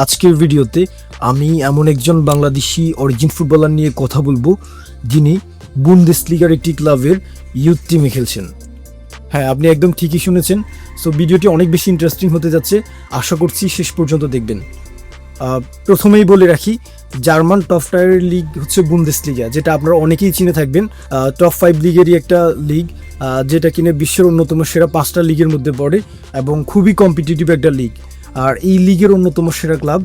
আজকের ভিডিওতে আমি এমন একজন বাংলাদেশি অরিজিন ফুটবলার নিয়ে কথা বলবো যিনি বুন্দেসলিগার একটি ক্লাবের ইউথ টিমে খেলছেন। হ্যাঁ, আপনি একদম ঠিকই শুনেছেন। সো ভিডিওটি অনেক বেশি ইন্টারেস্টিং হতে যাচ্ছে, আশা করছি শেষ পর্যন্ত দেখবেন। প্রথমেই বলে রাখি, জার্মান টপ টায়ারের লিগ হচ্ছে বুন্দেসলিগা, যেটা আপনারা অনেকেই চিনে থাকবেন। টপ 5 লিগেরই একটা লিগ, যেটা কিনা বিশ্বের অন্যতম সেরা 5টা লিগের মধ্যে পড়ে এবং খুবই কম্পিটিটিভ একটা লিগ। আর এই লিগের অন্যতম সেরা ক্লাব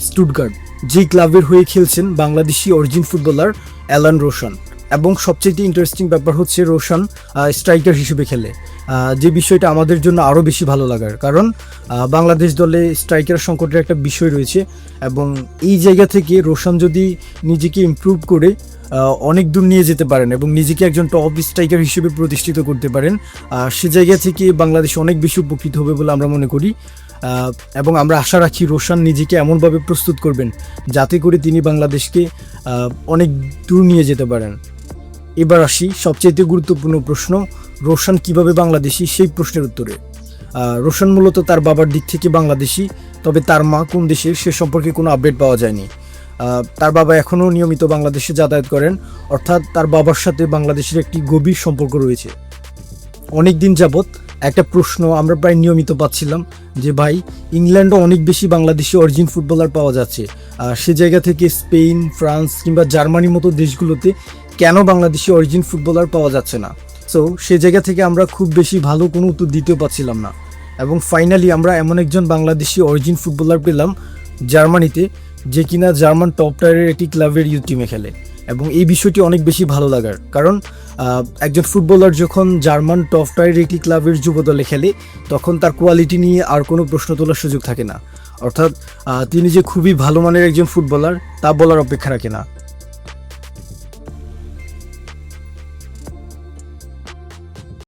স্টুটগার্ট, যেই ক্লাবের হয়ে খেলছেন Bangladeshi origin footballer Alan Roshan. এবং সবচেয়ে ইন্টারেস্টিং ব্যাপার হচ্ছে রোশান স্ট্রাইকার হিসেবে খেলে, যে বিষয়টা আমাদের জন্য আরও বেশি ভালো লাগার, কারণ বাংলাদেশ দলে স্ট্রাইকার সংকটের একটা বিষয় রয়েছে এবং এই জায়গা থেকে রোশান যদি নিজেকে ইমপ্রুভ করে অনেক দূর নিয়ে যেতে পারেন এবং নিজেকে একজন টপ স্ট্রাইকার হিসেবে প্রতিষ্ঠিত করতে পারেন, সে জায়গা থেকে বাংলাদেশ অনেক বেশি উপকৃত হবে বলে আমরা মনে করি। এবং আমরা আশা রাখি রোশান নিজেকে এমনভাবে প্রস্তুত করবেন যাতে করে তিনি বাংলাদেশকে অনেক দূর নিয়ে যেতে পারেন। এবার আসি সবচেয়ে গুরুত্বপূর্ণ প্রশ্ন, রোশান কিভাবে বাংলাদেশি, সেই প্রশ্নের উত্তরে। রোশান মূলত তার বাবার দিক থেকে বাংলাদেশি, তবে তার মা কোন দেশের সে সম্পর্কে কোনো আপডেট পাওয়া যায়নি। তার বাবা এখনও নিয়মিত বাংলাদেশে যাতায়াত করেন, অর্থাৎ তার বাবার সাথে বাংলাদেশের একটি গভীর সম্পর্ক রয়েছে। অনেক দিন যাবৎ একটা প্রশ্ন আমরা প্রায় নিয়মিত পাচ্ছিলাম যে ভাই, ইংল্যান্ডও অনেক বেশি বাংলাদেশি অরিজিন ফুটবলার পাওয়া যাচ্ছে, সে জায়গা থেকে স্পেন, ফ্রান্স কিংবা জার্মানির মতো দেশগুলোতে কেন বাংলাদেশি অরিজিন ফুটবলার পাওয়া যাচ্ছে না? সো সে জায়গা থেকে আমরা খুব বেশি ভালো কোনো উত্তর দিতেও পাচ্ছিলাম না এবং ফাইনালি আমরা এমন একজন বাংলাদেশি অরিজিন ফুটবলার পেলাম জার্মানিতে, যে কিনা জার্মান টপ টায়ারের একটি ক্লাবের ইউথ টিমে খেলে। এবং এই বিষয়টি অনেক বেশি ভালো লাগার, কারণ একজন ফুটবলার যখন জার্মান টপ টায়ারের একটি ক্লাবের যুব দলে খেলে তখন তার কোয়ালিটি নিয়ে আর কোনো প্রশ্ন তোলার সুযোগ থাকে না, অর্থাৎ তিনি যে খুবই ভালো মানের একজন ফুটবলার তা বলার অপেক্ষা রাখে না।